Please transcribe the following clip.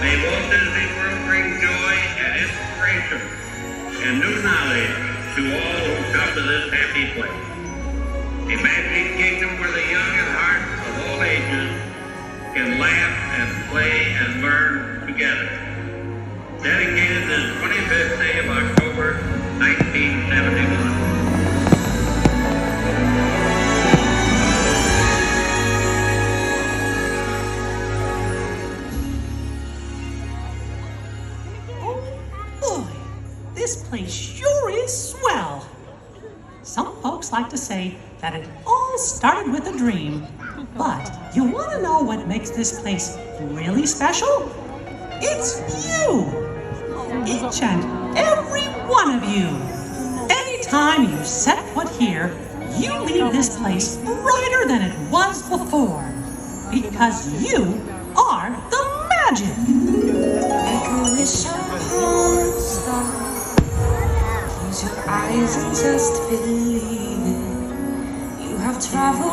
May Walt Disney World bring joy and inspiration and new knowledge to all who come to this happy place. A magic kingdom where the young and hearts of all ages can laugh and play and learn together. Dedicated this 25th day of October, 1971. This place sure is swell. Some folks like to say that it all started with a dream. But you want to know what makes this place really special? It's you! Each and every one of you. Anytime you set foot here, you leave this place brighter than it was before. Because you are the magic. Make a wish upon a star. Close your eyes and just believe it. You have traveled.